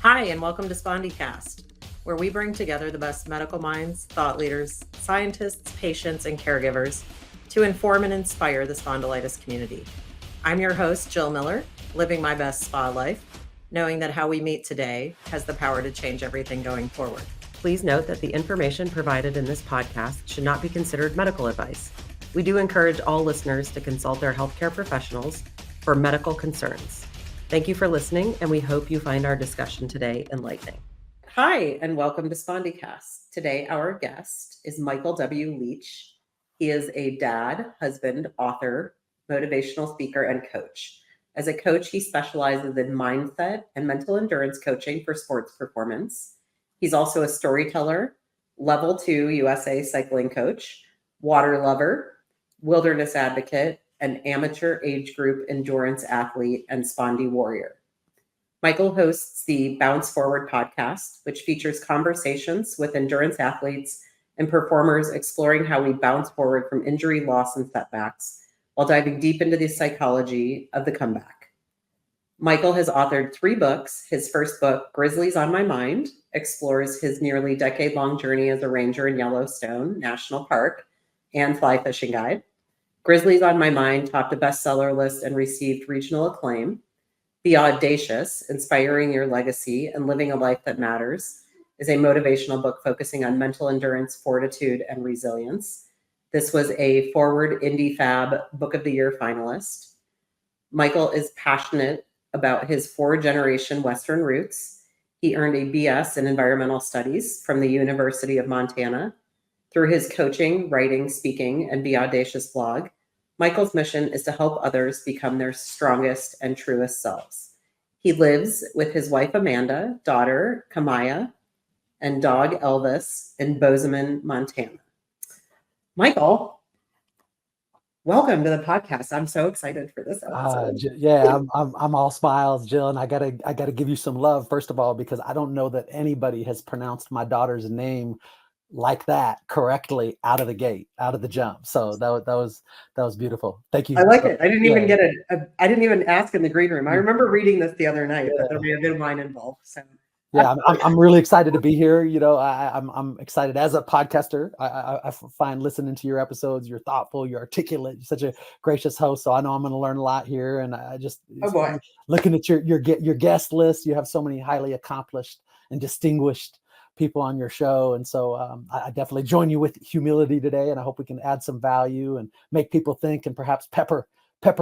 Hi, and welcome to SpondyCast, where we bring together the best medical minds, thought leaders, scientists, patients, and caregivers to inform and inspire the spondylitis community. I'm your host, Jill Miller, living my best spa life, knowing that how we meet today has the power to change everything going forward. Please note that the information provided in this podcast should not be considered medical advice. We do encourage all listeners to consult their healthcare professionals for medical concerns. Thank you for listening, and we hope you find our discussion today enlightening. Hi, and welcome to SpondyCast. Today, our guest is Michael W. Leach. He is a dad, husband, author, motivational speaker, and coach. As a coach, he specializes in mindset and mental endurance coaching for sports performance. He's also a storyteller, level 2 USA cycling coach, water lover, wilderness advocate, an amateur age group endurance athlete, and Spondy warrior. Michael hosts the Bounce Forward podcast, which features conversations with endurance athletes and performers exploring how we bounce forward from injury, loss, and setbacks while diving deep into the psychology of the comeback. Michael has authored 3 books. His first book, Grizzlies on My Mind, explores his nearly decade-long journey as a ranger in Yellowstone National Park and fly fishing guide. Grizzlies on My Mind topped a bestseller list and received regional acclaim. Be Audacious, Inspiring Your Legacy and Living a Life That Matters is a motivational book focusing on mental endurance, fortitude, and resilience. This was a Forward Indie Fab Book of the Year finalist. Michael is passionate about his 4-generation Western roots. He earned a BS in Environmental Studies from the University of Montana. Through his coaching, writing, speaking, and Be Audacious blog, Michael's mission is to help others become their strongest and truest selves. He lives with his wife, Amanda, daughter, Kamaya, and dog, Elvis, in Bozeman, Montana. Michael, welcome to the podcast. I'm so excited for this episode. I'm all smiles, Jill, and I gotta give you some love first of all, because I don't know that anybody has pronounced my daughter's name like that correctly out of the gate, out of the jump. So that was beautiful. Thank you. I like it. I didn't even get I didn't even ask in the green room. I remember reading this the other night, but there may have been wine involved. So yeah, I'm really excited to be here. You know, I'm excited as a podcaster. I find listening to your episodes, you're thoughtful, you're articulate, you're such a gracious host. So I know I'm going to learn a lot here. And I just looking at your guest list, you have so many highly accomplished and distinguished people on your show. And so I definitely join you with humility today. And I hope we can add some value and make people think and perhaps pepper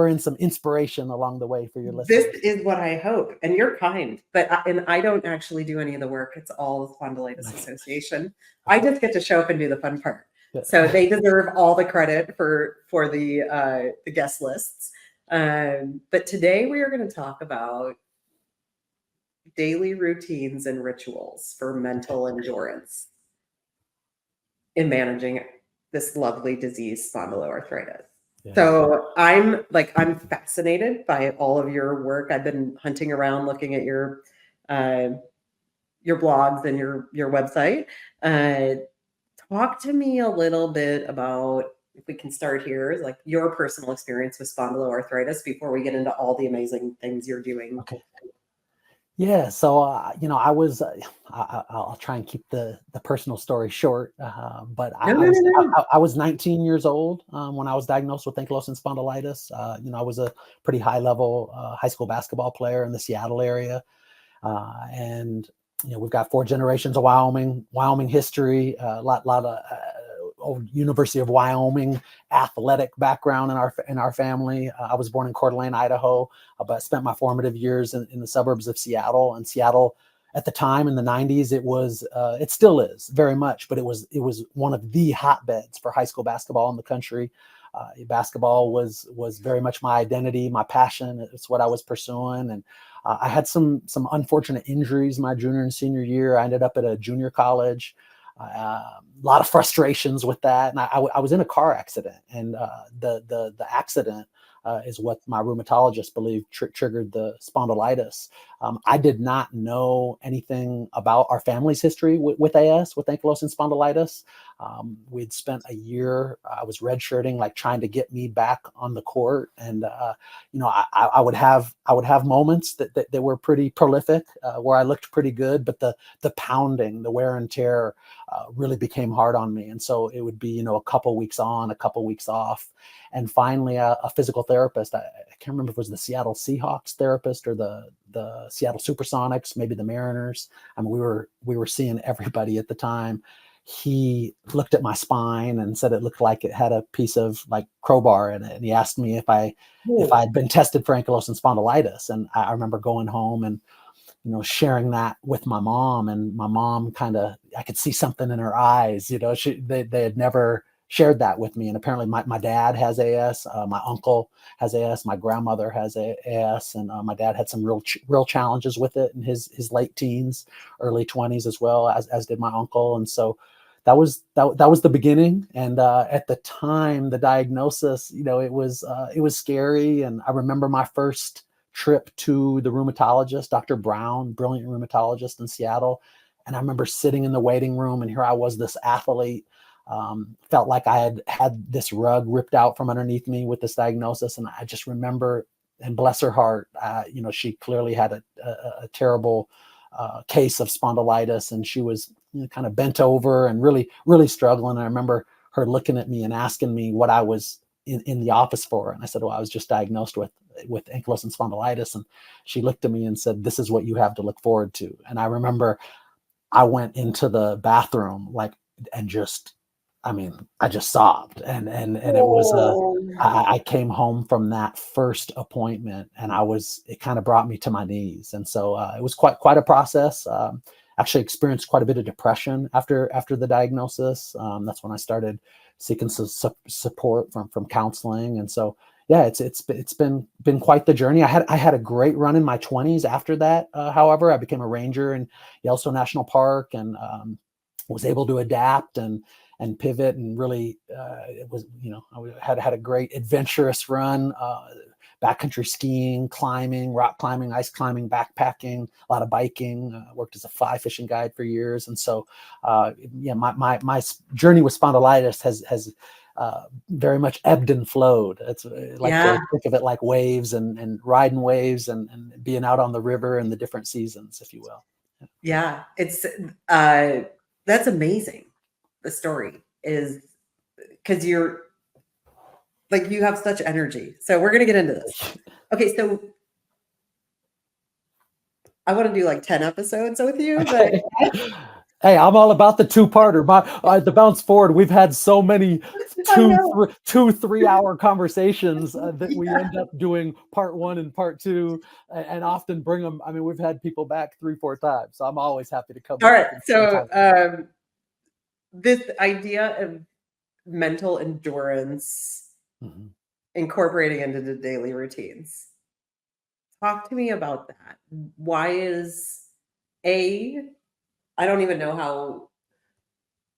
in some inspiration along the way for your listeners. This is what I hope. And you're kind, but I don't actually do any of the work. It's all the Spondylitis Association. I just get to show up and do the fun part. Yeah. So they deserve all the credit for the guest lists. But today we are going to talk about daily routines and rituals for mental endurance in managing this lovely disease, spondyloarthritis. Yeah. So I'm fascinated by all of your work. I've been hunting around, looking at your blogs and your website. Talk to me a little bit about, if we can start here, like your personal experience with spondyloarthritis before we get into all the amazing things you're doing. Okay. Yeah, so I'll try and keep the personal story short, but I was 19 years old when I was diagnosed with ankylosing spondylitis. I was a pretty high level high school basketball player in the Seattle area, and we've got 4 generations of Wyoming history, a lot of University of Wyoming athletic background in our family. I was born in Coeur d'Alene, Idaho, but I spent my formative years in the suburbs of Seattle. And Seattle, at the time in the 90s, it still is very much, but it was one of the hotbeds for high school basketball in the country. Basketball was very much my identity, my passion. It's what I was pursuing, and I had some unfortunate injuries my junior and senior year. I ended up at a junior college. A lot of frustrations with that. And I was in a car accident, and the accident is what my rheumatologist believed triggered the spondylitis. I did not know anything about our family's history with AS, with ankylosing spondylitis. We'd spent a year, I was redshirting, like trying to get me back on the court. And, I would have moments that were pretty prolific, where I looked pretty good, but the pounding, the wear and tear really became hard on me. And so it would be, a couple weeks on, a couple weeks off. And finally, a physical therapist, I can't remember if it was the Seattle Seahawks therapist or the Seattle Supersonics, maybe the Mariners. I mean, we were seeing everybody at the time. He looked at my spine and said it looked like it had a piece of like crowbar in it. And he asked me if I had been tested for ankylosing spondylitis. And I remember going home and, sharing that with my mom, and my mom I could see something in her eyes. They had never shared that with me. And apparently my dad has AS, my uncle has AS, my grandmother has AS, and my dad had some real challenges with it in his late teens, early 20s as well, as did my uncle. And so that was the beginning. And at the time, the diagnosis, it was scary. And I remember my first trip to the rheumatologist, Dr. Brown, brilliant rheumatologist in Seattle. And I remember sitting in the waiting room, and here I was, this athlete, felt like I had this rug ripped out from underneath me with this diagnosis. And I just remember, and bless her heart, she clearly had a terrible case of spondylitis, and she was kind of bent over and really, really struggling. And I remember her looking at me and asking me what I was in the office for. And I said, well, I was just diagnosed with ankylosing spondylitis. And she looked at me and said, this is what you have to look forward to. And I remember I went into the bathroom and just, I just sobbed. And it was, I came home from that first appointment, and it kind of brought me to my knees. And so it was quite a process. Actually experienced quite a bit of depression after the diagnosis. That's when I started seeking support from counseling. And so, yeah, it's been quite the journey. I had a great run in my 20s after that. However, I became a ranger in Yellowstone National Park, and was able to adapt and pivot, and really it was, I had a great adventurous run, backcountry skiing, climbing, rock climbing, ice climbing, backpacking, a lot of biking, worked as a fly fishing guide for years. And so, my journey with spondylitis has very much ebbed and flowed. It's like to think of it like waves, and riding waves, and being out on the river in the different seasons, if you will. Yeah, it's that's amazing. The story is, because you're like, you have such energy. So we're going to get into this. Okay. So I want to do like 10 episodes with you, but hey, I'm all about the two-parter. The bounce forward, we've had so many 2-3 hour conversations that we end up doing part 1 and part 2, and often bring them. We've had people back 3-4 times, so I'm always happy to come. All right. So this idea of mental endurance, incorporating into the daily routines. Talk to me about that. Why is I don't even know how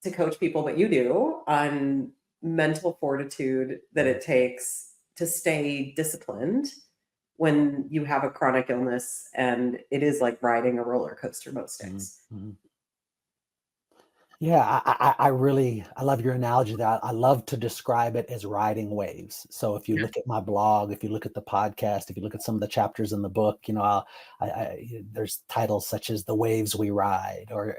to coach people, but you do, on mental fortitude that it takes to stay disciplined when you have a chronic illness, and it is like riding a roller coaster most days. Yeah, I love your analogy that I love to describe it as riding waves. So if you look at my blog, if you look at the podcast, if you look at some of the chapters in the book, there's titles such as "The Waves We Ride," or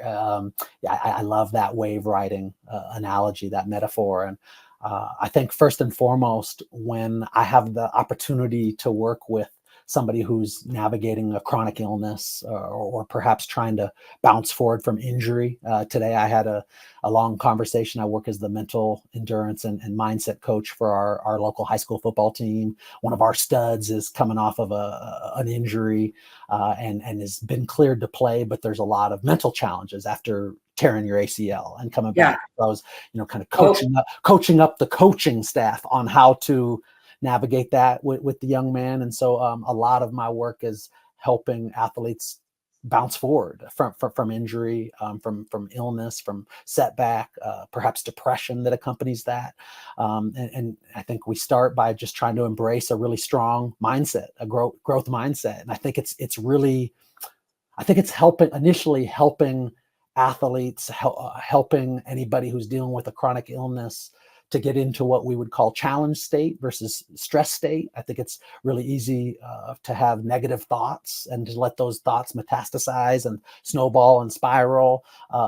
I love that wave riding analogy, that metaphor. And I think first and foremost, when I have the opportunity to work with somebody who's navigating a chronic illness, or perhaps trying to bounce forward from injury. Today, I had a long conversation. I work as the mental endurance and mindset coach for our local high school football team. One of our studs is coming off of an injury and has been cleared to play, but there's a lot of mental challenges after tearing your ACL and coming back. So I was, kind of coaching up the coaching staff on how to navigate that with the young man. And so a lot of my work is helping athletes bounce forward from injury, from illness, from setback, perhaps depression that accompanies that. And I think we start by just trying to embrace a really strong mindset, a growth mindset. And I think it's really, I think it's initially helping athletes, helping anybody who's dealing with a chronic illness to get into what we would call challenge state versus stress state. I think it's really easy to have negative thoughts and to let those thoughts metastasize and snowball and spiral,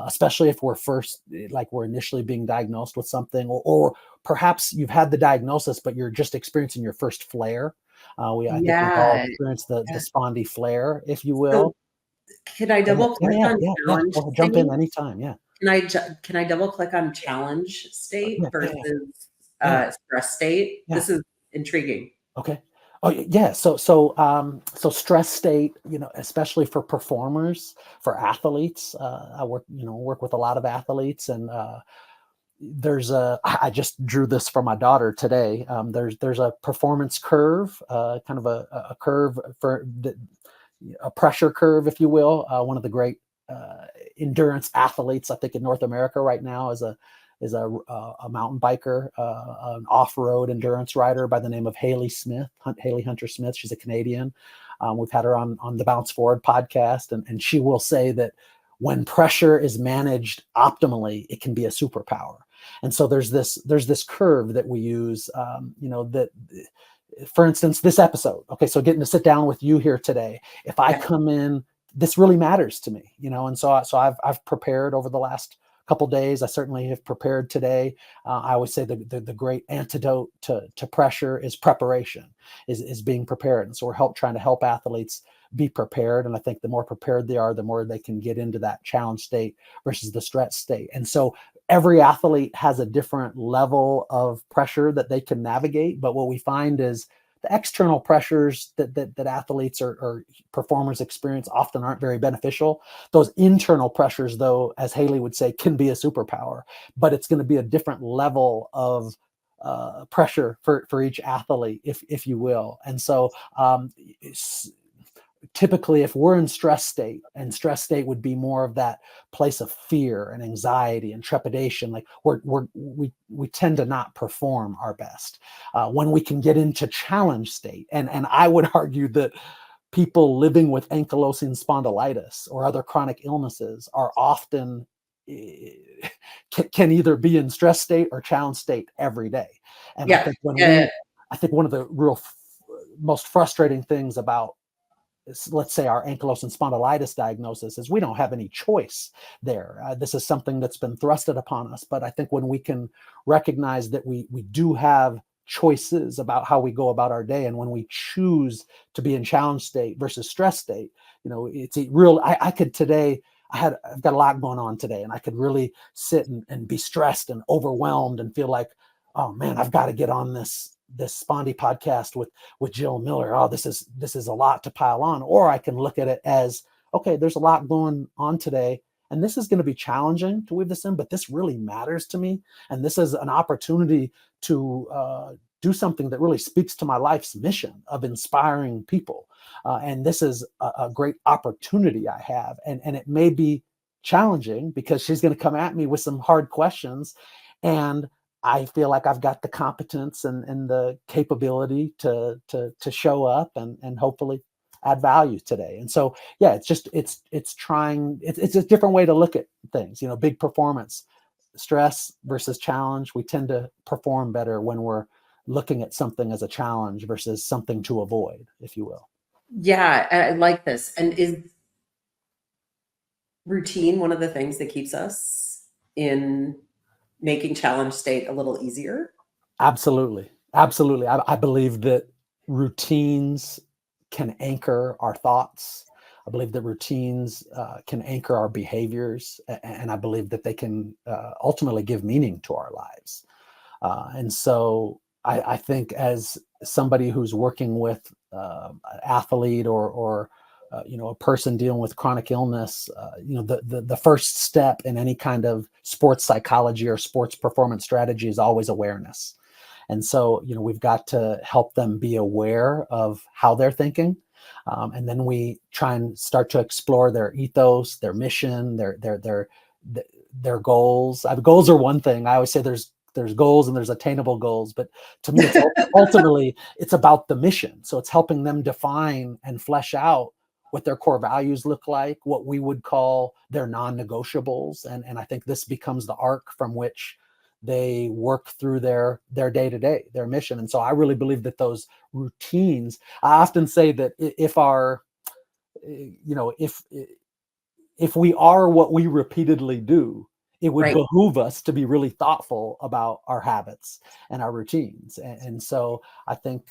especially if we're initially being diagnosed with something, or perhaps you've had the diagnosis, but you're just experiencing your first flare. I think we've all experienced the spondy flare, if you will. So can I double click on challenge Well, jump in anytime. Yeah. Can I double click on challenge state versus stress state? Yeah. This is intriguing. Okay. Oh yeah. So stress state, especially for performers, for athletes. I work with a lot of athletes, and I just drew this for my daughter today. There's a performance curve, kind of a curve a pressure curve, if you will. One of the great endurance athletes, I think, in North America right now is a mountain biker, an off-road endurance rider by the name of Haley Hunter Smith. She's a Canadian. We've had her on the Bounce Forward podcast, and she will say that when pressure is managed optimally, it can be a superpower. And so there's this curve that we use, that, for instance, this episode. Okay, so getting to sit down with you here today, if I come in, this really matters to me, and so I've prepared over the last couple days. I certainly have prepared today. I always say the great antidote to pressure is preparation, is being prepared. And so we're trying to help athletes be prepared. And I think the more prepared they are, the more they can get into that challenge state versus the stress state. And so every athlete has a different level of pressure that they can navigate. But what we find is the external pressures that athletes or performers experience often aren't very beneficial. Those internal pressures, though, as Haley would say, can be a superpower, but it's going to be a different level of pressure for each athlete, if you will. And so typically, if we're in stress state, and stress state would be more of that place of fear and anxiety and trepidation, like we tend to not perform our best. When we can get into challenge state, and I would argue that people living with ankylosing spondylitis or other chronic illnesses are often can either be in stress state or challenge state every day. And I think I think one of the real most frustrating things about, let's say, our ankylosing spondylitis diagnosis is we don't have any choice there. This is something that's been thrusted upon us. But I think when we can recognize that we do have choices about how we go about our day, and when we choose to be in challenge state versus stress state, it's a real, I could today, I've got a lot going on today, and I could really sit and be stressed and overwhelmed and feel like, oh man, I've got to get on this Spondy podcast with Jill Miller. Oh, this is a lot to pile on. Or I can look at it as, okay, there's a lot going on today, and this is going to be challenging to weave this in, but this really matters to me. And this is an opportunity to do something that really speaks to my life's mission of inspiring people. And this is a great opportunity I have. And it may be challenging because she's going to come at me with some hard questions. And I feel like I've got the competence and the capability to show up and hopefully add value today. And so, yeah, it's a different way to look at things, big performance, stress versus challenge. We tend to perform better when we're looking at something as a challenge versus something to avoid, if you will. Yeah, I like this. And is routine one of the things that keeps us in making challenge state a little easier? Absolutely. Absolutely. I believe that routines can anchor our thoughts. I believe that routines can anchor our behaviors, and I believe that they can ultimately give meaning to our lives. And so I think as somebody who's working with an athlete or a person dealing with chronic illness, the first step in any kind of sports psychology or sports performance strategy is always awareness. And so, we've got to help them be aware of how they're thinking. And then we try and start to explore their ethos, their mission, their goals. Goals are one thing. I always say there's goals and there's attainable goals, but to me, it's ultimately it's about the mission. So it's helping them define and flesh out what their core values look like, what we would call their non-negotiables. And I think this becomes the arc from which they work through their day-to-day, their mission. And so I really believe that those routines, I often say that if we are what we repeatedly do, it would behoove us to be really thoughtful about our habits and our routines. And so I think,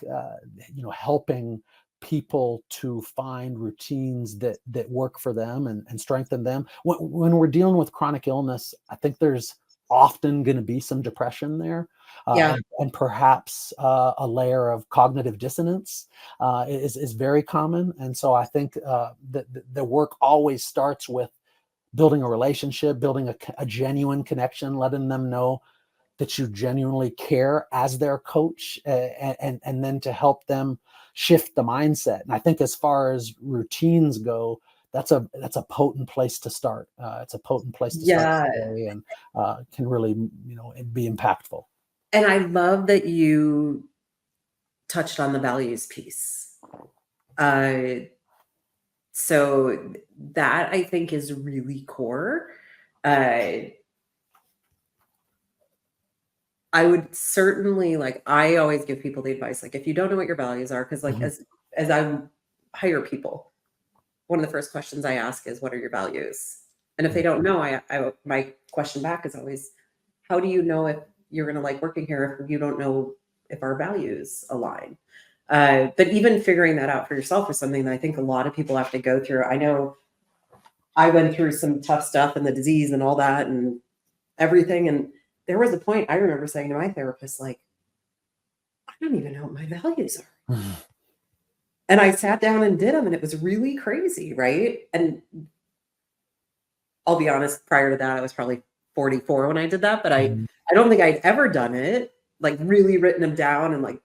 helping people to find routines that work for them and strengthen them. When we're dealing with chronic illness, I think there's often going to be some depression there, and perhaps a layer of cognitive dissonance is very common. And so I think that the work always starts with building a relationship, building a genuine connection, letting them know that you genuinely care as their coach, and then to help them shift the mindset. And I think as far as routines go, that's a potent place to start. It's a potent place to start today, and can really, be impactful. And I love that you touched on the values piece. So that I think is really core. I would certainly, I always give people the advice, if you don't know what your values are, because as I hire people, one of the first questions I ask is, what are your values? And if they don't know, my question back is always, how do you know if you're going to like working here if you don't know if our values align? But even figuring that out for yourself is something that I think a lot of people have to go through. I know I went through some tough stuff and the disease and all that and everything. And there was a point I remember saying to my therapist, I don't even know what my values are. And I sat down and did them, and it was really crazy, right? And I'll be honest, prior to that, I was probably 44 when I did that, but I don't think I'd ever done it, really written them down and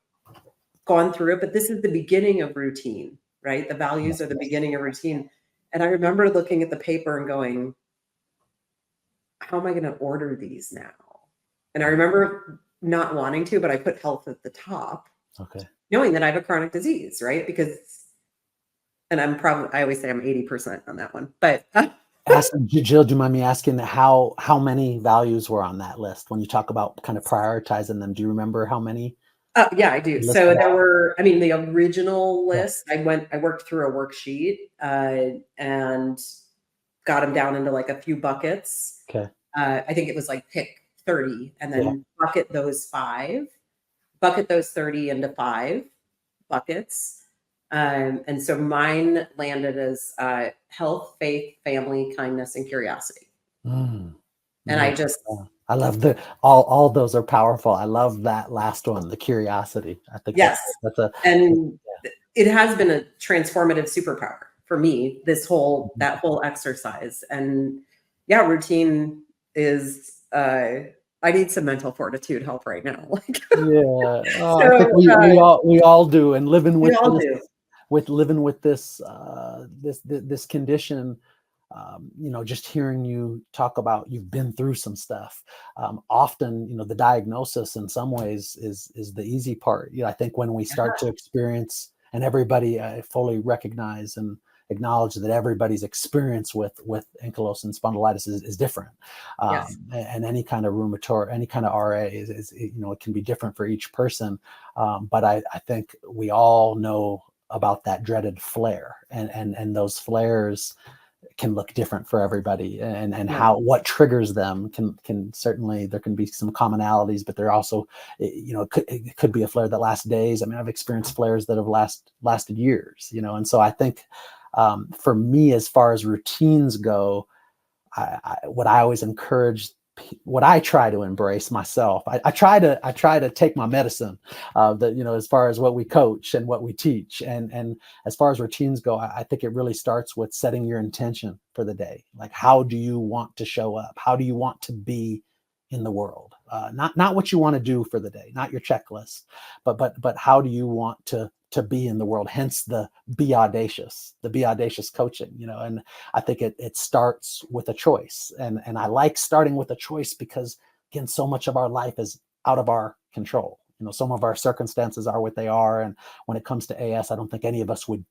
gone through it. But this is the beginning of routine, right? The values are the beginning of routine. And I remember looking at the paper and going, how am I going to order these now? And I remember not wanting to, but I put health at the top. Okay. Knowing that I have a chronic disease, right? And I always say I'm 80% on that one, but. Jill, do you mind me asking how many values were on that list when you talk about kind of prioritizing them? Do you remember how many? Yeah, I do. So there were, the original list, I worked through a worksheet and got them down into a few buckets. Okay. I think it was pick 30 and then bucket those 30 into 5 buckets. And so mine landed as health, faith, family, kindness, and curiosity. And I love all those are powerful. I love that last one, the curiosity. I think it has been a transformative superpower for me, that whole exercise. And routine is I need some mental fortitude help right now. I think we all do. And living with this this condition, just hearing you talk about you've been through some stuff. Often, the diagnosis in some ways is the easy part. I think when we start to experience, and everybody fully recognize and acknowledge that everybody's experience with ankylosing spondylitis is different. And any kind of rheumatoid, any kind of RA is it can be different for each person. But I think we all know about that dreaded flare, and those flares can look different for everybody, and what triggers them can certainly, there can be some commonalities, but there also, it could be a flare that lasts days. I've experienced flares that have lasted years, and so I think for me, as far as routines go, what I always encourage, what I try to embrace myself, I try to take my medicine, as far as what we coach and what we teach, and as far as routines go, I think it really starts with setting your intention for the day. How do you want to show up? How do you want to be in the world? Not what you want to do for the day, not your checklist, but how do you want to be in the world? Hence the be audacious coaching, and I think it starts with a choice. And I like starting with a choice because, again, so much of our life is out of our control. Some of our circumstances are what they are. And when it comes to AS, I don't think any of us would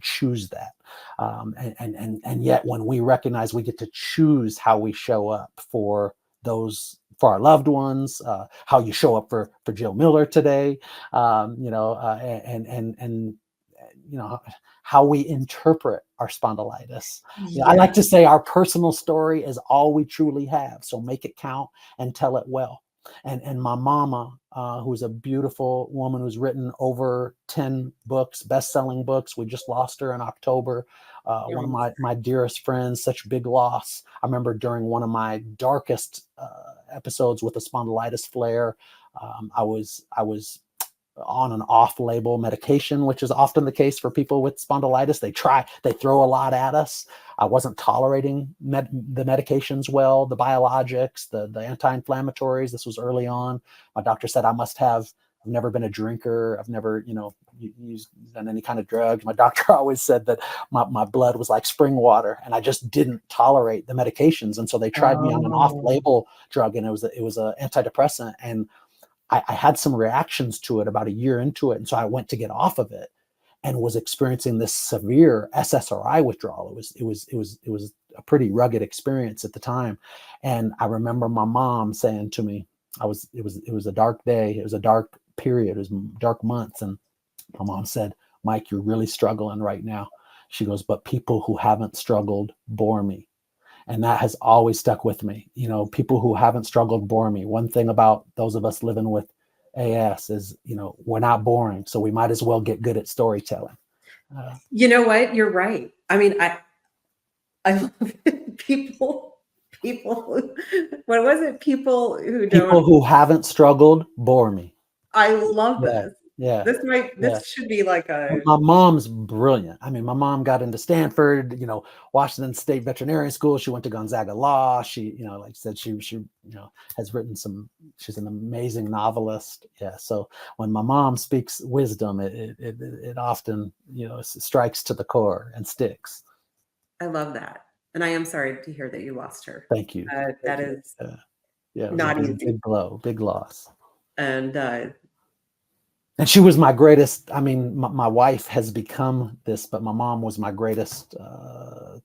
choose that. And yet when we recognize we get to choose how we show up for our loved ones, how you show up for Jill Miller today, and how we interpret our spondylitis. I like to say our personal story is all we truly have. So make it count and tell it well. And my mama, who's a beautiful woman who's written over 10 books, best-selling books. We just lost her in October. One of my dearest friends, such a big loss. I remember during one of my darkest episodes with a spondylitis flare, I was on an off-label medication, which is often the case for people with spondylitis. They throw a lot at us. I wasn't tolerating the medications well, the biologics, the anti-inflammatories. This was early on. My doctor said I've never been a drinker. I've never, done any kind of drugs. My doctor always said that my blood was like spring water, and I just didn't tolerate the medications. And so they tried me on an off-label drug, and it was a antidepressant. And I had some reactions to it about a year into it. And so I went to get off of it and was experiencing this severe SSRI withdrawal. It was a pretty rugged experience at the time. And I remember my mom saying to me, it was a dark day. It was a dark period. It was dark months. And my mom said, "Mike, you're really struggling right now." She goes, "But people who haven't struggled bore me." And that has always stuck with me. People who haven't struggled bore me. One thing about those of us living with AS is, we're not boring. So we might as well get good at storytelling. You know what? You're right. I mean, I love it. People, what was it? People who haven't struggled bore me. I love this. Yeah. This should be like a. My mom's brilliant. I mean, my mom got into Stanford, Washington State Veterinary School. She went to Gonzaga Law. She, like I said, she has written she's an amazing novelist. Yeah. So when my mom speaks wisdom, it often, strikes to the core and sticks. I love that. And I am sorry to hear that you lost her. Thank you. That is not easy. Big loss. And she was my greatest. I mean, my wife has become this, but my mom was my greatest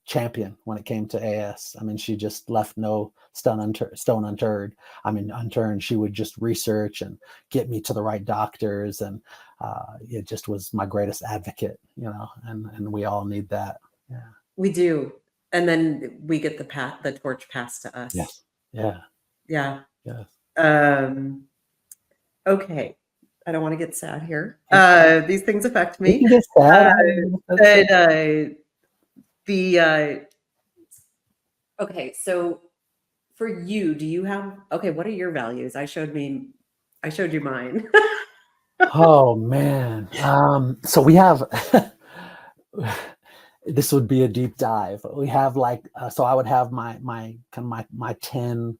champion when it came to AS. I mean, she just left no stone unturned. Unturned. She would just research and get me to the right doctors, and it just was my greatest advocate. And we all need that. Yeah, we do. And then we get the torch passed to us. Yes. Yeah. Yeah. Yes. Okay. I don't want to get sad here. These things affect me. You can get sad. Okay. So for you, do you have, what are your values? I showed you mine. Oh man. So we have, this would be a deep dive. We have so I would have my 10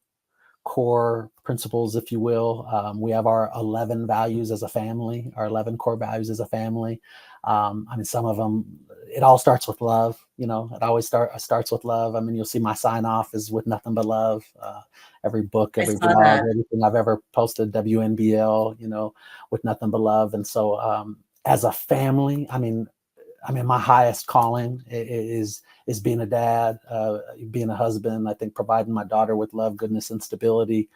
core principles, if you will. We have our 11 values as a family, our 11 core values as a family. Some of them, it all starts with love. It always starts with love. You'll see my sign off is with nothing but love. Every book, every blog, everything I've ever posted, WNBL, with nothing but love. And so as a family, my highest calling is being a dad, being a husband. I think providing my daughter with love, goodness, and stability,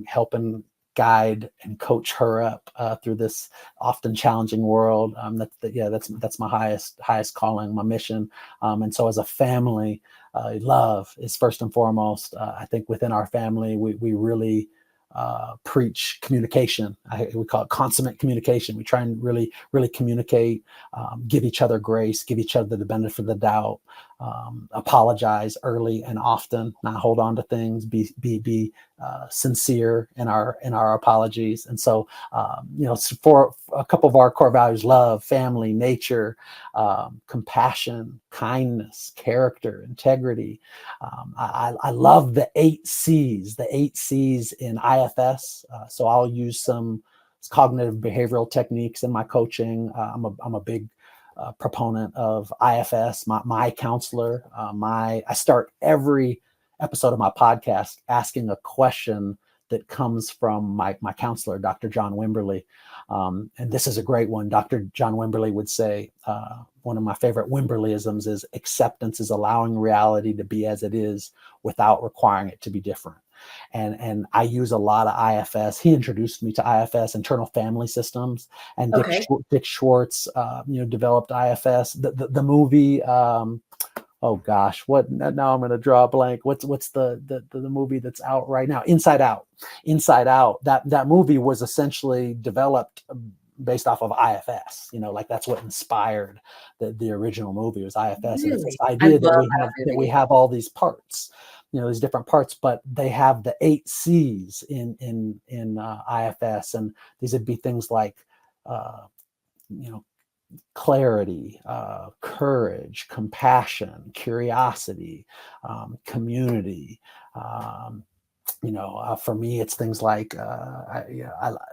helping guide and coach her up through this often challenging world. That's my highest calling, my mission. And so as a family, love is first and foremost. I think within our family, we really preach communication. We call it consummate communication. We try and really, really communicate, give each other grace, give each other the benefit of the doubt. apologize early and often, not hold on to things, be sincere in our apologies. And so, for a couple of our core values: love, family, nature, compassion, kindness, character, integrity. I love the 8 C's, in IFS. So I'll use some cognitive behavioral techniques in my coaching. I'm a big proponent of IFS. My counselor, I start every episode of my podcast asking a question that comes from my counselor, Dr. John Wimberly. And this is a great one. Dr. John Wimberly would say, one of my favorite Wimberlyisms is, acceptance is allowing reality to be as it is without requiring it to be different. And I use a lot of IFS. He introduced me to IFS, internal family systems, and Dick Schwartz, developed IFS. The movie, oh gosh, what? Now I'm going to draw a blank. What's the movie that's out right now? Inside Out. That movie was essentially developed based off of IFS. Like that's what inspired the original movie, was IFS. Really? And it's this idea that we have all these parts, these different parts, but they have the 8 C's in IFS, and these would be things like, clarity, courage, compassion, curiosity, community. For me, it's things like,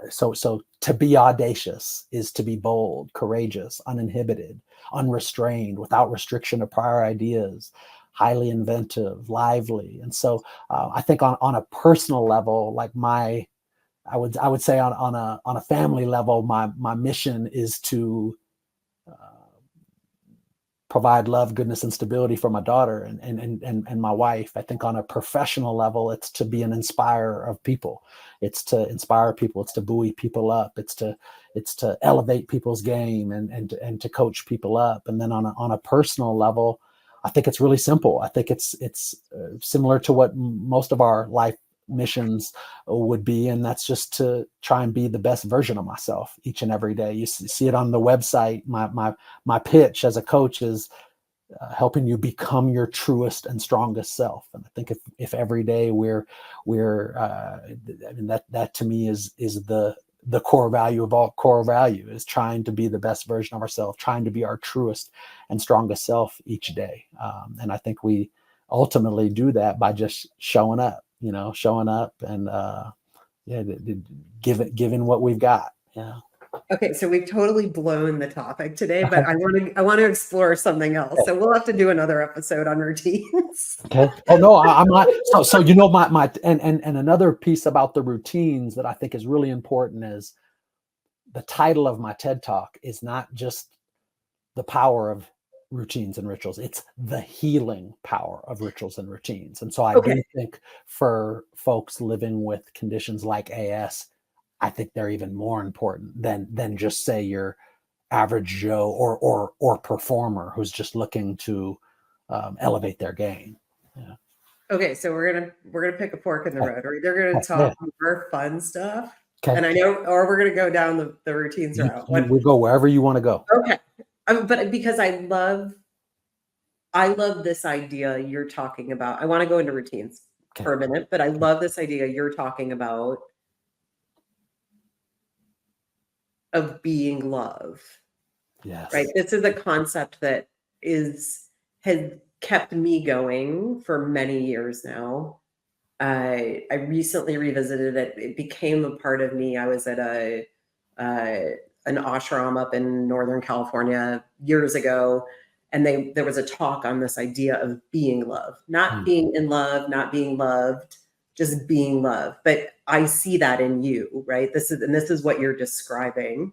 so to be audacious is to be bold, courageous, uninhibited, unrestrained, without restriction of prior ideas, highly inventive, lively. And so I think on a personal level, like I would say on a family level, my mission is to provide love, goodness, and stability for my daughter and my wife. I think on a professional level, it's to be an inspirer of people. It's to inspire people. It's to buoy people up. It's to elevate people's game and to coach people up. And then on a personal level, I think it's really simple. I think it's similar to what most of our life missions would be, and that's just to try and be the best version of myself each and every day. You see it on the website. My pitch as a coach is helping you become your truest and strongest self. And I think if every day we're that to me is the core value of all core value, is trying to be the best version of ourselves, trying to be our truest and strongest self each day. And I think we ultimately do that by just showing up and giving what we've got. Yeah. Okay, so we've totally blown the topic today, but I want to explore something else. So we'll have to do another episode on routines. Okay. Oh no, I'm not. So my and another piece about the routines that I think is really important is the title of my TED Talk is not just the power of routines and rituals, it's the healing power of rituals and routines. And so I do think for folks living with conditions like AS, I think they're even more important than just say your average Joe or performer who's just looking to elevate their game. Yeah. Okay, so we're gonna pick a fork in the road. We're either gonna talk more fun stuff, and I know, or we're gonna go down the routines route. We'll go wherever you want to go. Okay, but because I love this idea you're talking about. I want to go into routines for a minute, but I love this idea you're talking about of being love. Yes. Right. This is a concept that has kept me going for many years now. I recently revisited it. It became a part of me. I was at an ashram up in Northern California years ago, and there was a talk on this idea of being love, not being in love, not being loved, just being love. But I see that in you, right? This is what you're describing.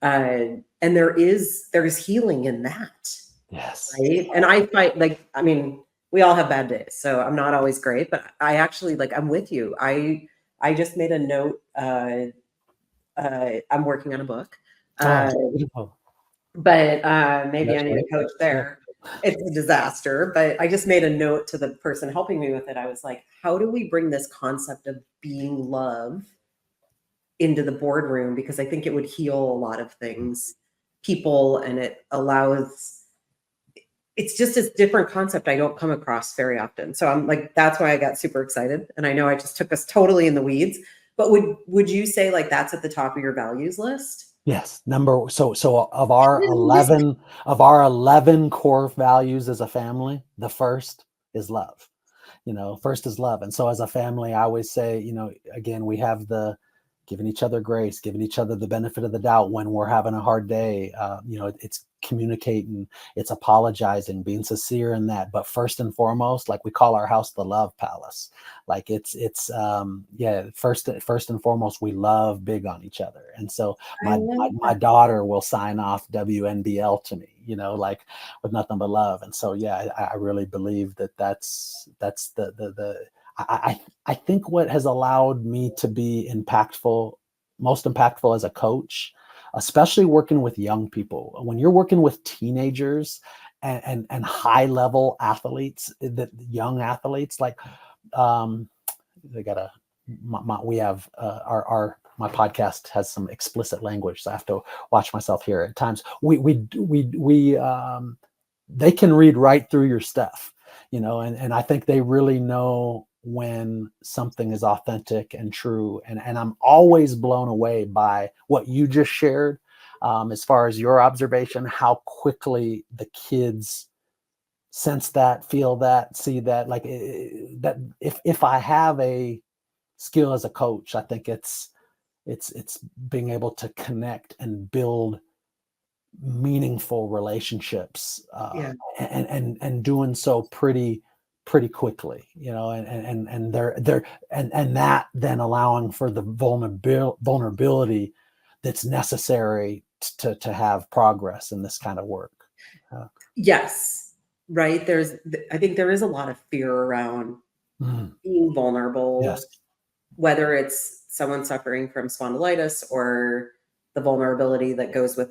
And there's healing in that. Yes. Right. And I fight, we all have bad days, so I'm not always great, but I actually, I'm with you. I just made a note. I'm working on a book. But maybe I need a coach there. It's a disaster, but I just made a note to the person helping me with it. I was like, how do we bring this concept of being love into the boardroom? Because I think it would heal a lot of things, people, and it allows it's just a different concept I don't come across very often. So I'm like, that's why I got super excited. And I know I just took us totally in the weeds, but would you say like that's at the top of your values list? Yes, so of our 11 core values as a family, the first is love. First is love. And so as a family, I always say, again, we have the giving each other grace, giving each other the benefit of the doubt when we're having a hard day. It's communicating, it's apologizing, being sincere in that. But first and foremost, like we call our house the love palace. Like first and foremost, we love big on each other. And so my daughter will sign off WNBL to me, like with nothing but love. And so, yeah, I really believe that's I think what has allowed me to be most impactful as a coach, especially working with young people, when you're working with teenagers and high level athletes, that young athletes, like they gotta, we have my podcast has some explicit language, so I have to watch myself here at times. They can read right through your stuff, and I think they really know when something is authentic and true. And I'm always blown away by what you just shared, as far as your observation, how quickly the kids sense that, feel that, see that. Like that, if I have a skill as a coach, I think it's being able to connect and build meaningful relationships, and doing so pretty quickly, and that then allowing for the vulnerability that's necessary to have progress in this kind of work. Yes, right. I think there is a lot of fear around being vulnerable. Yes. Whether it's someone suffering from spondylitis or the vulnerability that goes with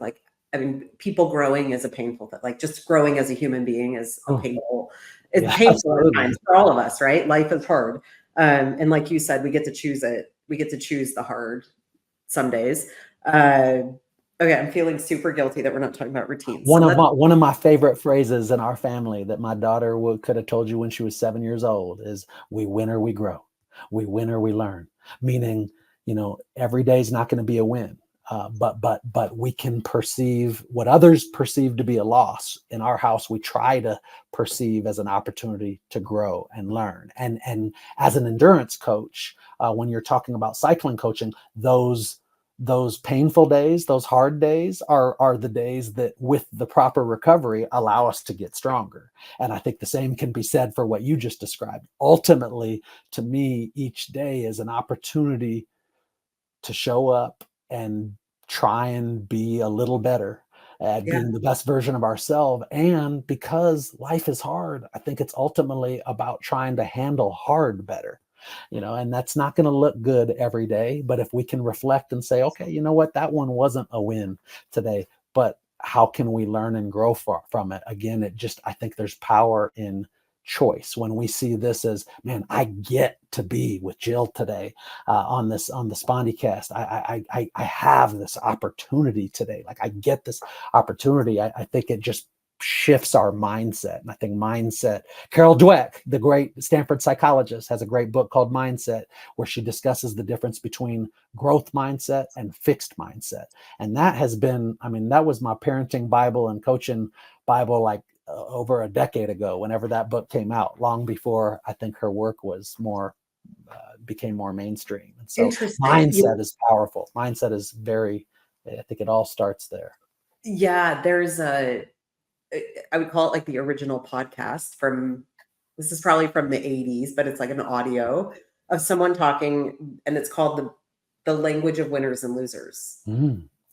people growing is a painful thing. Like just growing as a human being is painful. It's painful at times for all of us, right? Life is hard. And like you said, we get to choose it. We get to choose the hard some days. Okay, I'm feeling super guilty that we're not talking about routines. One of my favorite phrases in our family that my daughter could have told you when she was 7 years old is, "We win or we grow. We win or we learn." Meaning, every day is not going to be a win, but we can perceive what others perceive to be a loss. In our house, we try to perceive as an opportunity to grow and learn. And as an endurance coach, when you're talking about cycling coaching, those painful days, those hard days are the days that, with the proper recovery, allow us to get stronger. And I think the same can be said for what you just described. Ultimately, to me, each day is an opportunity to show up and try and be a little better at being the best version of ourselves. And because life is hard, I think it's ultimately about trying to handle hard better. And that's not going to look good every day. But if we can reflect and say, okay, you know what, that one wasn't a win today, but how can we learn and grow from it? Again, I think there's power in choice. When we see this as, man, I get to be with Jill today on the SpondyCast. I have this opportunity today. Like I get this opportunity. I think it just shifts our mindset. And I think mindset, Carol Dweck, the great Stanford psychologist, has a great book called Mindset, where she discusses the difference between growth mindset and fixed mindset. And that has been, that was my parenting Bible and coaching Bible, like over a decade ago, whenever that book came out, long before I think her work was became more mainstream. And so mindset is powerful. Mindset is I think it all starts there. Yeah, there's I would call it like the original podcast this is probably from the 80s, but it's like an audio of someone talking, and it's called the language of winners and losers.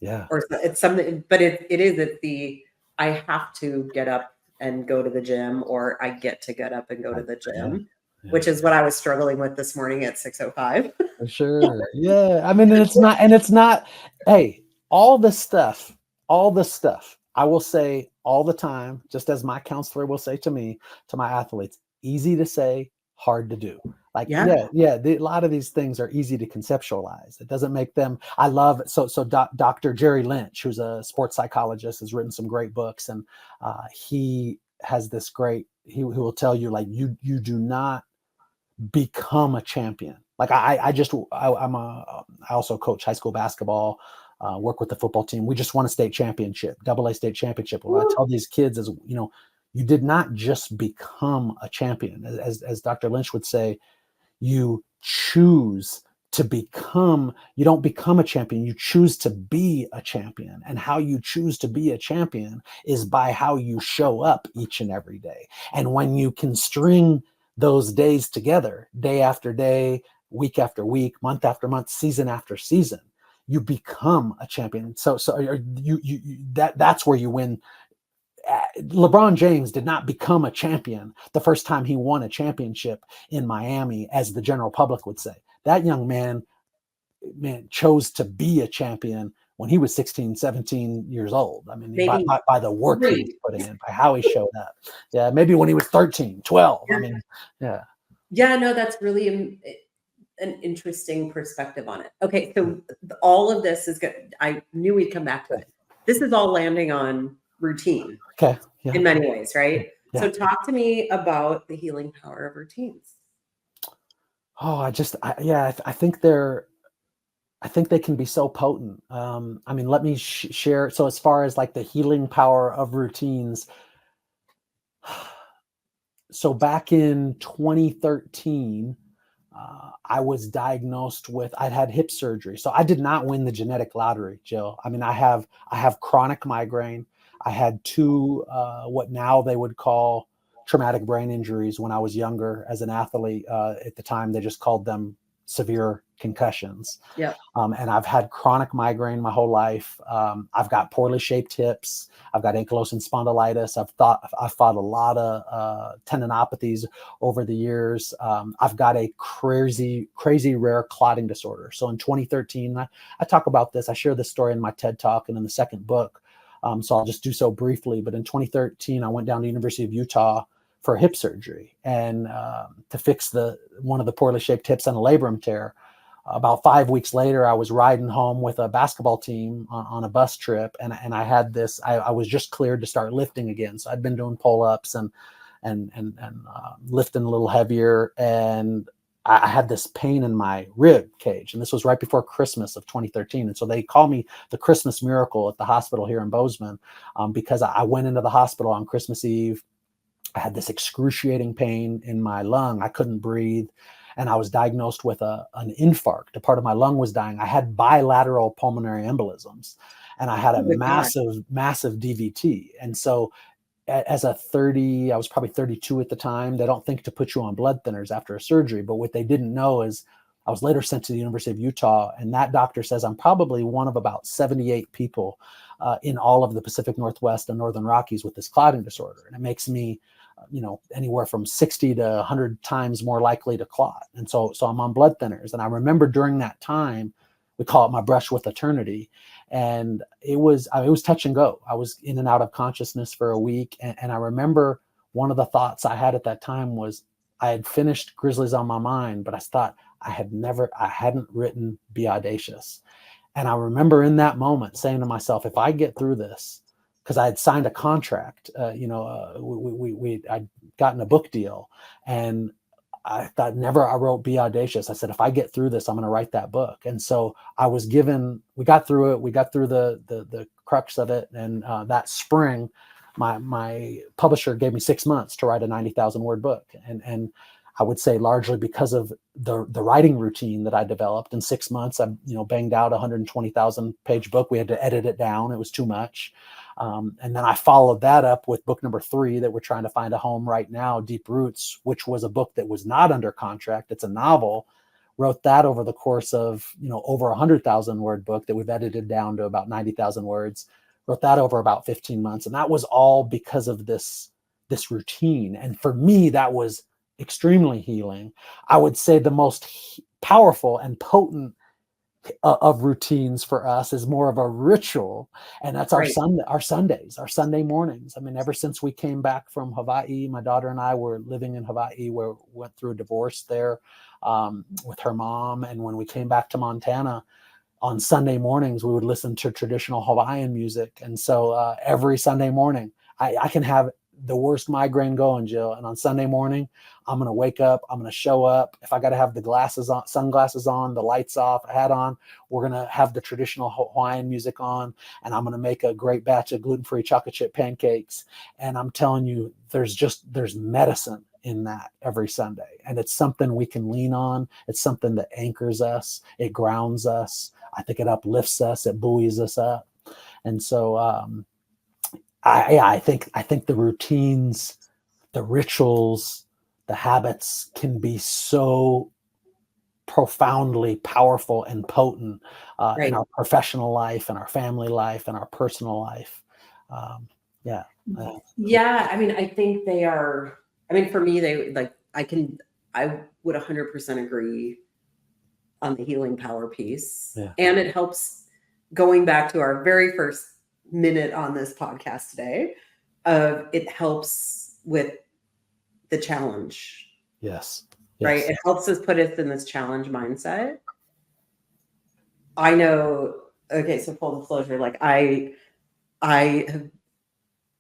Yeah. Or it's something, but I have to get up and go to the gym, or I get to get up and go to the gym, which is what I was struggling with this morning at 6:05. For sure. Yeah. It's not, hey, all the stuff, I will say all the time, just as my counselor will say to me, to my athletes, easy to say, hard to do. Like, a lot of these things are easy to conceptualize. It doesn't make them, I love, Dr. Jerry Lynch, who's a sports psychologist, has written some great books. And he has this great, he will tell you, like, you do not become a champion. Like I also coach high school basketball, work with the football team. We just won a state championship, AA state championship. What I tell these kids is, you did not just become a champion. As Dr. Lynch would say, you choose to become, you don't become a champion, you choose to be a champion. And how you choose to be a champion is by how you show up each and every day. And when you can string those days together, day after day, week after week, month after month, season after season, you become a champion. So that's where you win. LeBron James did not become a champion the first time he won a championship in Miami, as the general public would say. That young man chose to be a champion when he was 16, 17 years old. I mean, by the work he was putting in, by how he showed up. Yeah, maybe when he was 13, 12. Yeah. I mean, yeah. Yeah, no, that's really an interesting perspective on it. Okay, so all of this is good. I knew we'd come back to it. This is all landing on routine. Okay. Yeah. In many ways, right? Yeah. So talk to me about the healing power of routines. Oh, I think they can be so potent. I mean, let me share. So as far as like the healing power of routines, so back in 2013, I was diagnosed with, I'd had hip surgery. So I did not win the genetic lottery, Jill. I mean, I have chronic migraine. I had two, what now they would call traumatic brain injuries when I was younger as an athlete. At the time, they just called them severe concussions. Yeah. And I've had chronic migraine my whole life. I've got poorly shaped hips. I've got ankylosing spondylitis. I've fought a lot of tendinopathies over the years. I've got a crazy rare clotting disorder. So in 2013, I talk about this. I share this story in my TED Talk and in the second book. So I'll just do so briefly. But in 2013, I went down to the University of Utah for hip surgery and to fix one of the poorly shaped hips on a labrum tear. About 5 weeks later, I was riding home with a basketball team on a bus trip, and I had this. I was just cleared to start lifting again. So I'd been doing pull-ups and lifting a little heavier, and I had this pain in my rib cage, and this was right before Christmas of 2013. And so they call me the Christmas miracle at the hospital here in Bozeman, because I went into the hospital on Christmas Eve. I had this excruciating pain in my lung. I couldn't breathe. And I was diagnosed with an infarct. A part of my lung was dying. I had bilateral pulmonary embolisms, and I had a massive DVT. And so as a 30, I was probably 32 at the time. They don't think to put you on blood thinners after a surgery, but what they didn't know is I was later sent to the University of Utah, and that doctor says I'm probably one of about 78 people in all of the Pacific Northwest and Northern Rockies with this clotting disorder. And it makes me anywhere from 60 to 100 times more likely to clot. And so I'm on blood thinners. And I remember during that time, we call it my brush with eternity. And it was touch and go. I was in and out of consciousness for a week. And I remember one of the thoughts I had at that time was I had finished Grizzlies on My Mind, but I thought I hadn't written Be Audacious. And I remember in that moment saying to myself, if I get through this, because I had signed a contract, I'd gotten a book deal, and I thought I wrote Be Audacious. I said, if I get through this, I'm going to write that book. And so we got through it. We got through the crux of it. And that spring, my publisher gave me 6 months to write a 90,000 word book. And I would say largely because of the writing routine that I developed. In 6 months, I banged out a 120,000 page book. We had to edit it down. It was too much. And then I followed that up with book number 3 that we're trying to find a home right now, Deep Roots, which was a book that was not under contract. It's a novel. Wrote that over the course of, over 100,000 word book that we've edited down to about 90,000 words. Wrote that over about 15 months. And that was all because of this routine. And for me, that was extremely healing. I would say the most powerful and potent of routines for us is more of a ritual, and that's our Sundays, our Sunday mornings. I mean, ever since we came back from Hawaii, my daughter and I were living in Hawaii, where we went through a divorce there with her mom. And when we came back to Montana, on Sunday mornings, we would listen to traditional Hawaiian music. And so every Sunday morning, I can have the worst migraine going, Jill. And on Sunday morning, I'm going to wake up, I'm going to show up. If I got to have the glasses on, sunglasses on, the lights off, a hat on, we're going to have the traditional Hawaiian music on, and I'm going to make a great batch of gluten-free chocolate chip pancakes. And I'm telling you, there's medicine in that every Sunday. And it's something we can lean on. It's something that anchors us. It grounds us. I think it uplifts us. It buoys us up. And so, I think the routines, the rituals, the habits can be so profoundly powerful and potent in our professional life and our family life and our personal life. Yeah. I mean, I think they are, I mean, for me, they like, I would 100% agree on the healing power piece. Yeah. And it helps, going back to our very first minute on this podcast today, it helps with the challenge. Yes. Right. It helps us put us in this challenge mindset. I know. Okay. So full disclosure, like I have,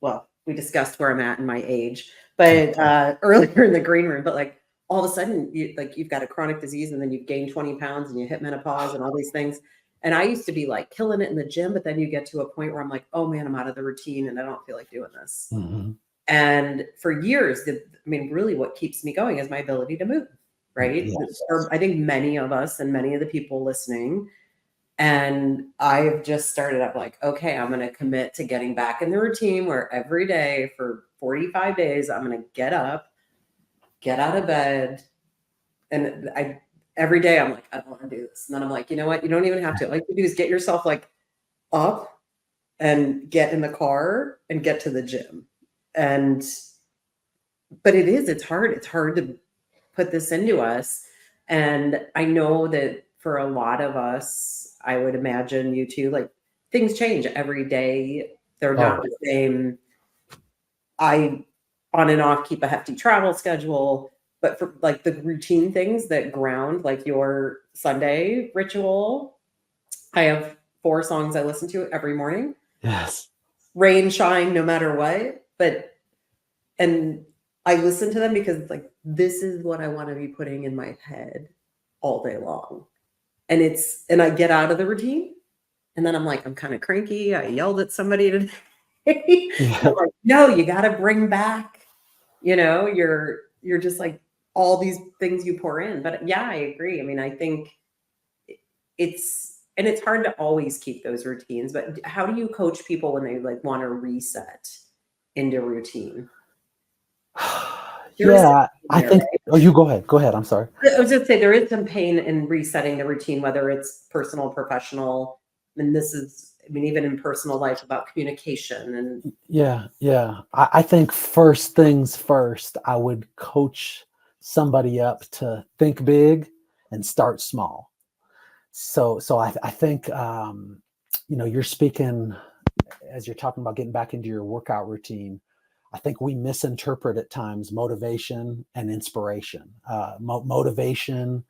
well, we discussed where I'm at in my age, but earlier in the green room, but like all of a sudden you've got a chronic disease and then you've gained 20 pounds and you hit menopause and all these things. And I used to be like killing it in the gym, but then you get to a point where I'm like, oh man, I'm out of the routine and I don't feel like doing this. Mm-hmm. And for years, really what keeps me going is my ability to move, right? Yes. For I think many of us and many of the people listening. And I've just started up like, okay, I'm going to commit to getting back in the routine where every day for 45 days, I'm going to get up, get out of bed. And every day I'm like, I don't want to do this. And then I'm like, you know what? You don't even have to. All you can do is get yourself like up and get in the car and get to the gym. But it's hard. It's hard to put this into us. And I know that for a lot of us, I would imagine you too, like things change every day. They're not the same. I on and off keep a hefty travel schedule, but for like the routine things that ground, like your Sunday ritual, I have 4 songs I listen to every morning. Yes. Rain, shine, no matter what. And I listen to them because like, this is what I want to be putting in my head all day long. And I get out of the routine and then I'm like, I'm kind of cranky. I yelled at somebody today. I'm like, no, you got to bring back, you're just like all these things you pour in. But yeah, I agree. I mean, I think it's hard to always keep those routines, but how do you coach people when they like want to reset into routine? Yeah, I think, you go ahead. I'm sorry. I was just saying there is some pain in resetting the routine, whether it's personal, professional. And this is, I mean, even in personal life about communication and. Yeah. I think first things first, I would coach somebody up to think big and start small. So I think, you're speaking as you're talking about getting back into your workout routine. I think we misinterpret at times motivation and inspiration. Motivation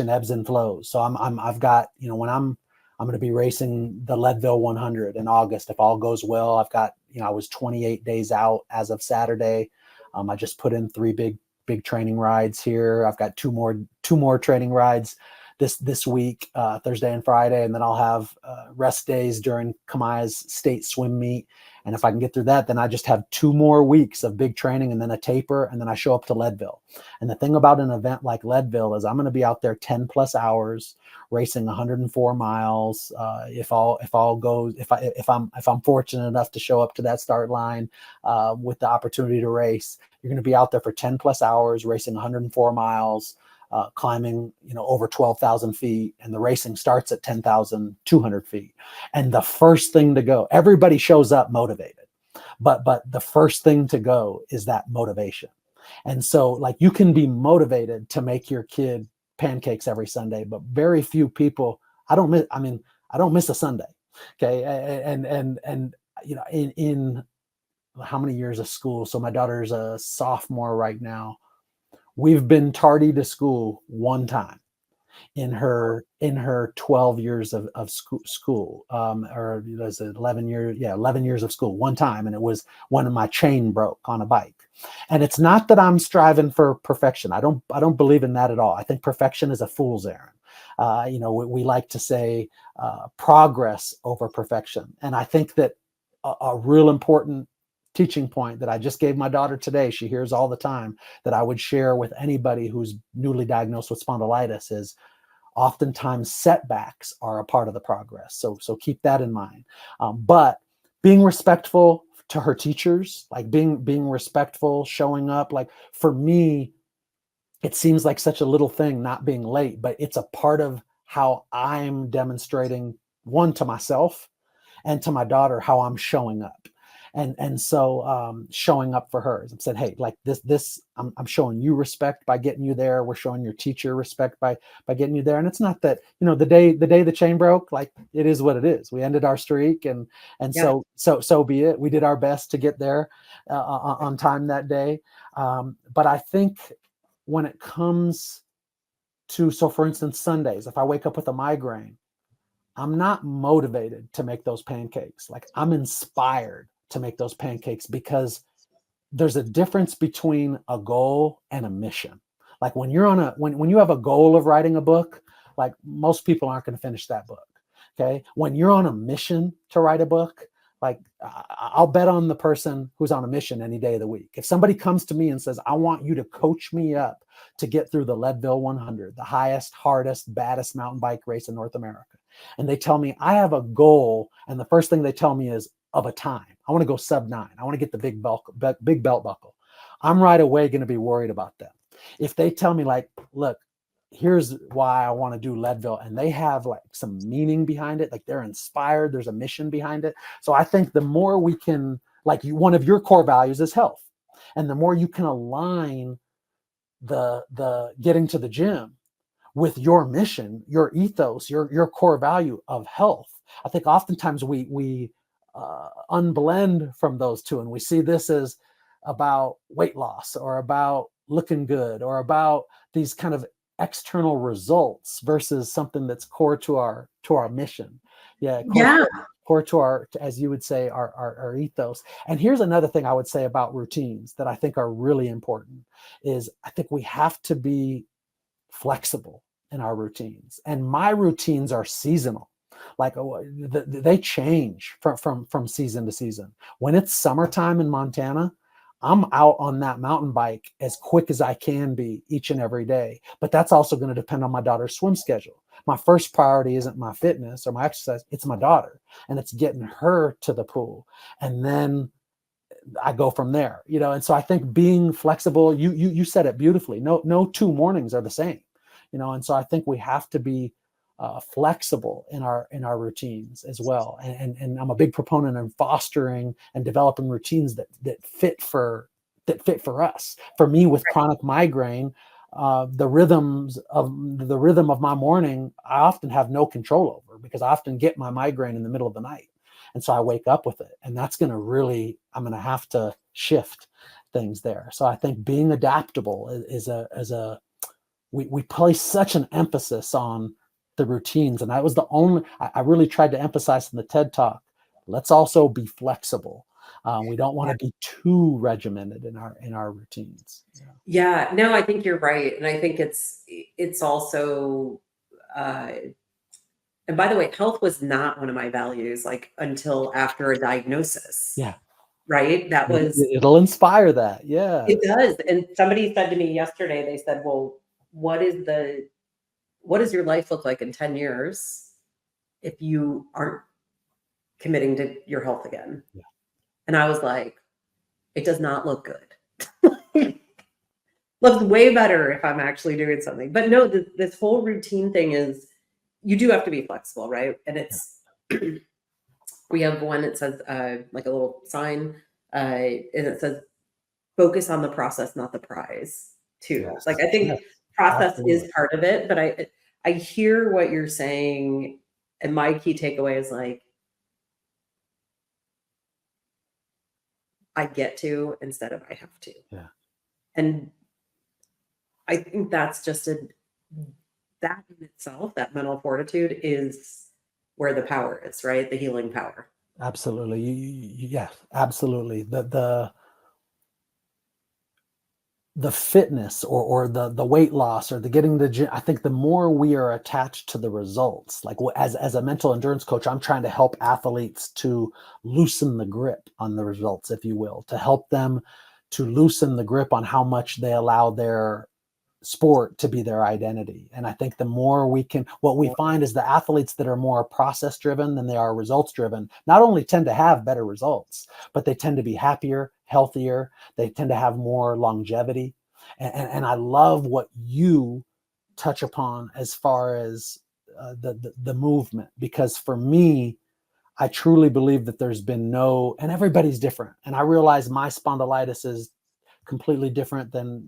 ebbs and flows. So I've got, when I'm going to be racing the Leadville 100 in August. If all goes well, I've got, I was 28 days out as of Saturday. I just put in 3 big training rides here. I've got two more training rides this week, Thursday and Friday, and then I'll have rest days during Kamaya's state swim meet. And if I can get through that, then I just have 2 more weeks of big training and then a taper, and then I show up to Leadville. And the thing about an event like Leadville is I'm going to be out there 10 plus hours racing 104 miles. If I'm fortunate enough to show up to that start line with the opportunity to race, you're going to be out there for 10 plus hours racing 104 miles. Climbing, over 12,000 feet, and the racing starts at 10,200 feet. And the first thing to go, everybody shows up motivated, but the first thing to go is that motivation. And so, like, you can be motivated to make your kid pancakes every Sunday, but very few people. I don't miss a Sunday. Okay, and in how many years of school? So my daughter's a sophomore right now. We've been tardy to school 1 time. in her 12 years of school, or was it 11 years? Yeah, 11 years of school one time. And it was when my chain broke on a bike. And it's not that I'm striving for perfection. I don't believe in that at all. I think perfection is a fool's errand. We like to say progress over perfection. And I think that a real important teaching point that I just gave my daughter today, she hears all the time, that I would share with anybody who's newly diagnosed with spondylitis is oftentimes setbacks are a part of the progress. So keep that in mind. But being respectful to her teachers, like being respectful, showing up, like for me, it seems like such a little thing not being late, but it's a part of how I'm demonstrating, one, to myself and to my daughter, how I'm showing up. And so showing up for her, I'm saying, hey, like this, I'm showing you respect by getting you there. We're showing your teacher respect by getting you there. And it's not that, the day the chain broke, like it is what it is. We ended our streak, and Yeah. so be it. We did our best to get there on time that day. But I think when it comes to, so for instance, Sundays, if I wake up with a migraine, I'm not motivated to make those pancakes. Like I'm inspired to make those pancakes, because there's a difference between a goal and a mission. Like when you're when you have a goal of writing a book, like most people aren't going to finish that book. Okay. When you're on a mission to write a book, like I'll bet on the person who's on a mission any day of the week. If somebody comes to me and says, I want you to coach me up to get through the Leadville 100, the highest, hardest, baddest mountain bike race in North America, and they tell me I have a goal, and the first thing they tell me is of a time. I want to go sub 9. I want to get the big belt buckle. I'm right away going to be worried about them. If they tell me like, look, here's why I want to do Leadville, and they have like some meaning behind it, like they're inspired, there's a mission behind it. So I think the more we can, like one of your core values is health. And the more you can align the getting to the gym with your mission, your ethos, your core value of health, I think oftentimes we unblend from those two, and we see this as about weight loss or about looking good or about these kind of external results versus something that's core to our mission. Yeah, core to our, as you would say, our ethos. And here's another thing I would say about routines that I think are really important is I think we have to be flexible in our routines. And my routines are seasonal. Like they change from season to season. When it's summertime in Montana, I'm out on that mountain bike as quick as I can be each and every day. But that's also going to depend on my daughter's swim schedule. My first priority isn't my fitness or my exercise, it's my daughter, and it's getting her to the pool. And then I go from there, and so I think being flexible, you said it beautifully. No 2 mornings are the same, and so I think we have to be flexible in our routines as well. And I'm a big proponent in fostering and developing routines that fit for us. For me, with chronic migraine, the rhythm of my morning, I often have no control over, because I often get my migraine in the middle of the night. And so I wake up with it, and that's I'm going to have to shift things there. So I think being adaptable we place such an emphasis on the routines. And that was I really tried to emphasize in the TED Talk, let's also be flexible. We don't want to be too regimented in our routines. Yeah, no, I think you're right. And I think it's also, and by the way, health was not one of my values, like until after a diagnosis. Yeah. Right. That was, it'll inspire that. Yeah. It does. And somebody said to me yesterday, they said, well, what does your life look like in 10 years if you aren't committing to your health again? Yeah. And I was like, it does not look good. Looks way better if I'm actually doing something. But no, this whole routine thing is, you do have to be flexible, right? And it's, we have one that says, like a little sign, and it says, focus on the process, not the prize, too. Yes. Like, I think Yes. process Absolutely. is part of it, but I hear what you're saying. And my key takeaway is like, I get to instead of I have to. Yeah. And I think that's just that in itself, that mental fortitude is where the power is, right? The healing power. Absolutely. Yes, absolutely. The fitness or the weight loss or the getting the gym, I think the more we are attached to the results, like as a mental endurance coach, I'm trying to help athletes to loosen the grip on the results, if you will, to help them to loosen the grip on how much they allow their sport to be their identity. And I think the more we can, what we find is the athletes that are more process driven than they are results driven, not only tend to have better results, but they tend to be happier, healthier. They tend to have more longevity. And I love what you touch upon as far as the movement, because for me, I truly believe that there's been no, and everybody's different. And I realize my spondylitis is completely different than,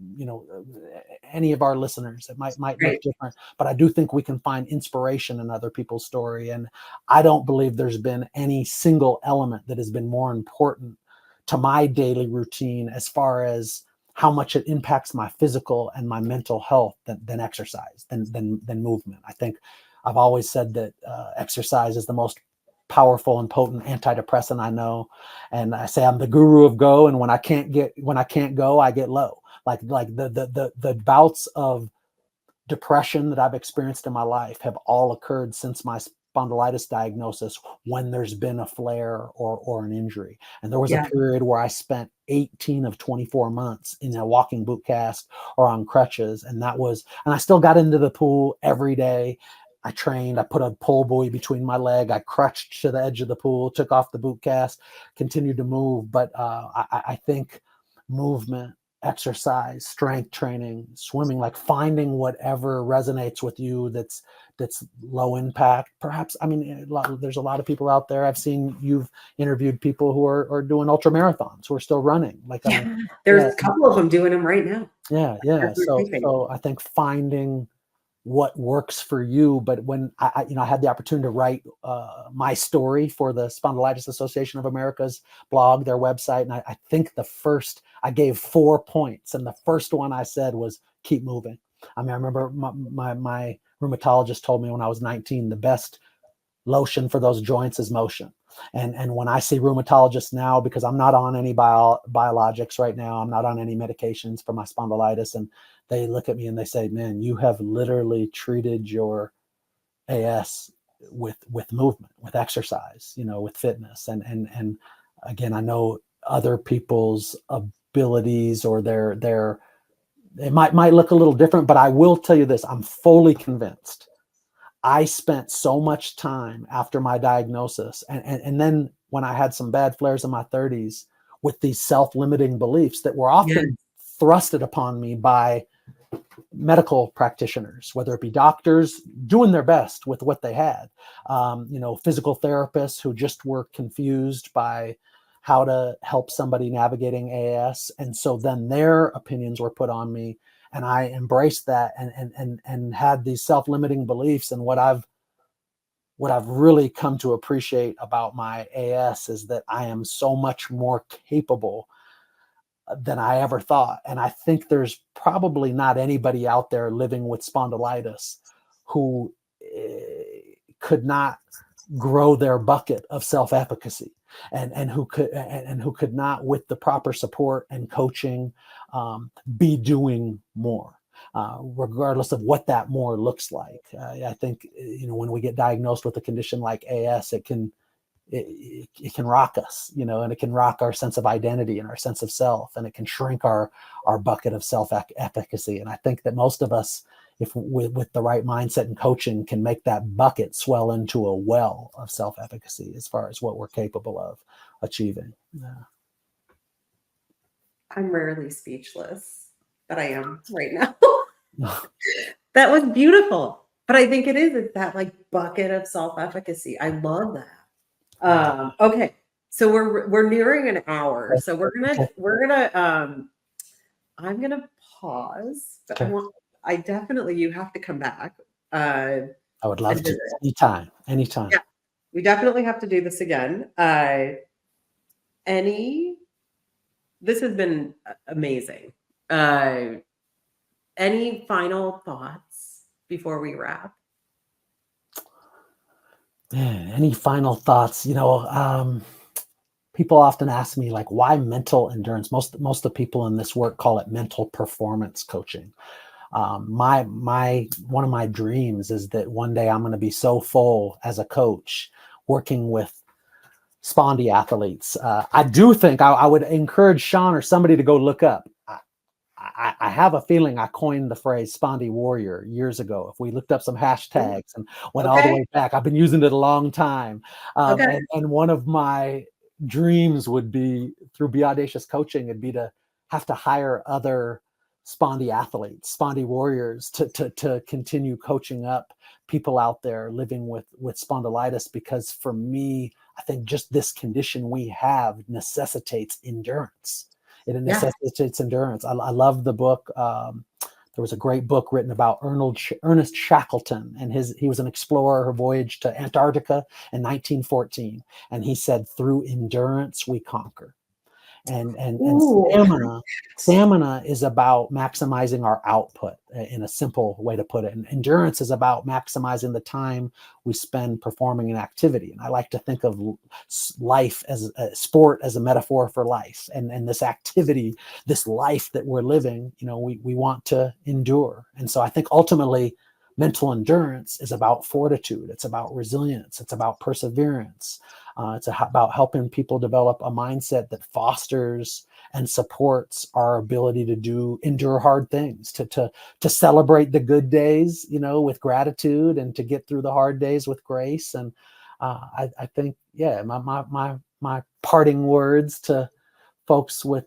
any of our listeners. It might look Right. different, but I do think we can find inspiration in other people's story. And I don't believe there's been any single element that has been more important to my daily routine as far as how much it impacts my physical and my mental health than exercise, than movement. I think I've always said that exercise is the most powerful and potent antidepressant I know. And I say I'm the guru of go. And when I can't go, I get low. Like the bouts of depression that I've experienced in my life have all occurred since my spondylitis diagnosis, when there's been a flare or an injury. And there was a Yeah. period where I spent 18 of 24 months in a walking boot cast or on crutches. And I still got into the pool every day. I trained, I put a pull buoy between my leg, I crutched to the edge of the pool, took off the boot cast, continued to move. But I think movement, exercise, strength training, swimming, like finding whatever resonates with you that's low impact. Perhaps, I mean, there's a lot of people out there. I've seen you've interviewed people who are doing ultra marathons, who are still running. Like, I mean, There's yeah, a couple of them doing them right now. yeah. As we're taping. So I think finding what works for you. But when I had the opportunity to write my story for the Spondylitis Association of America's blog, their website, and I think I gave 4 points, and the first one I said was keep moving. I mean, I remember my rheumatologist told me when I was 19, the best lotion for those joints is motion. And when I see rheumatologists now, because I'm not on any biologics right now, I'm not on any medications for my spondylitis, and they look at me and they say, man, you have literally treated your AS with movement, with exercise, with fitness. And again, I know other people's abilities or it might look a little different, but I will tell you this, I'm fully convinced. I spent so much time after my diagnosis and then when I had some bad flares in my 30s with these self-limiting beliefs that were often thrusted upon me by medical practitioners, whether it be doctors doing their best with what they had, physical therapists who just were confused by how to help somebody navigating AS. And so then their opinions were put on me, and I embraced that and had these self-limiting beliefs. And what I've really come to appreciate about my AS is that I am so much more capable than I ever thought. And I think there's probably not anybody out there living with spondylitis who could not grow their bucket of self-efficacy and who could not, with the proper support and coaching, be doing more. Regardless of what that more looks like. I think, when we get diagnosed with a condition like AS, it can rock us, and it can rock our sense of identity and our sense of self, and it can shrink our bucket of self-efficacy. And I think that most of us, if with the right mindset and coaching, can make that bucket swell into a well of self-efficacy as far as what we're capable of achieving. Yeah. I'm rarely speechless, but I am right now. That was beautiful. But I think it's that like bucket of self-efficacy. I love that. Okay. So we're nearing an hour. So I'm gonna pause, but Okay. I definitely, you have to come back. I would love and to. visit. Anytime. Yeah, we definitely have to do this again. This has been amazing. Any final thoughts before we wrap? Any final thoughts? People often ask me, like, why mental endurance? Most of the people in this work call it mental performance coaching. One of my dreams is that one day I'm going to be so full as a coach working with spondy athletes. I do think I would encourage Sean or somebody to go look up. I have a feeling I coined the phrase spondy warrior years ago. If we looked up some hashtags and went all the way back, I've been using it a long time. And one of my dreams would be, through Be Audacious Coaching, it'd be to have to hire other spondy athletes, spondy warriors, to continue coaching up people out there living with spondylitis, because for me, I think just this condition we have necessitates endurance. It necessitates endurance. I love the book. There was a great book written about Ernest Shackleton, and he was an explorer who voyaged to Antarctica in 1914. And he said, through endurance, we conquer. And stamina is about maximizing our output, in a simple way to put it. And endurance is about maximizing the time we spend performing an activity. And I like to think of life as a sport, as a metaphor for life. And this activity, this life that we're living, we want to endure. And so I think ultimately mental endurance is about fortitude. It's about resilience. It's about perseverance. It's about helping people develop a mindset that fosters and supports our ability to endure hard things, to celebrate the good days, with gratitude, and to get through the hard days with grace. And I think, my parting words to folks with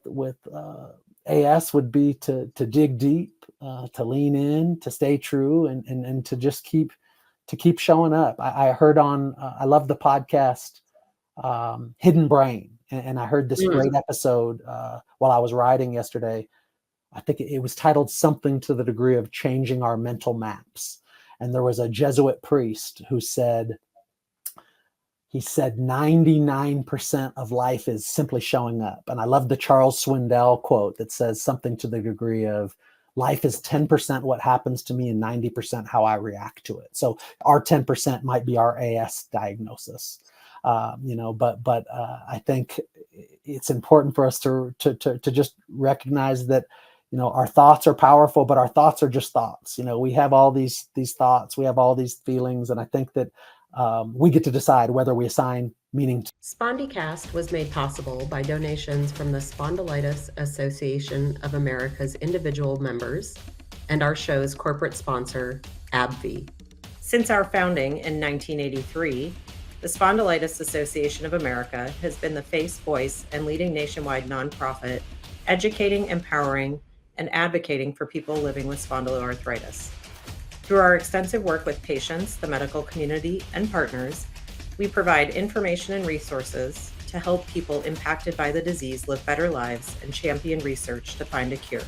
AS would be to dig deep, to lean in, to stay true, and to just keep showing up. I heard I love the podcast Hidden Brain, and I heard this great episode while I was riding yesterday. I think it was titled something to the degree of changing our mental maps. And there was a Jesuit priest who said 99% of life is simply showing up. And I love the Charles Swindoll quote that says something to the degree of, life is 10% what happens to me and 90% how I react to it. So our 10% might be our AS diagnosis. But I think it's important for us to just recognize that, our thoughts are powerful, but our thoughts are just thoughts. We have all these thoughts, we have all these feelings, and I think that we get to decide whether we assign meaning to. SpondyCast was made possible by donations from the Spondylitis Association of America's individual members and our show's corporate sponsor, AbbVie. Since our founding in 1983, the Spondylitis Association of America has been the face, voice, and leading nationwide nonprofit, educating, empowering, and advocating for people living with spondyloarthritis. Through our extensive work with patients, the medical community, and partners, we provide information and resources to help people impacted by the disease live better lives and champion research to find a cure.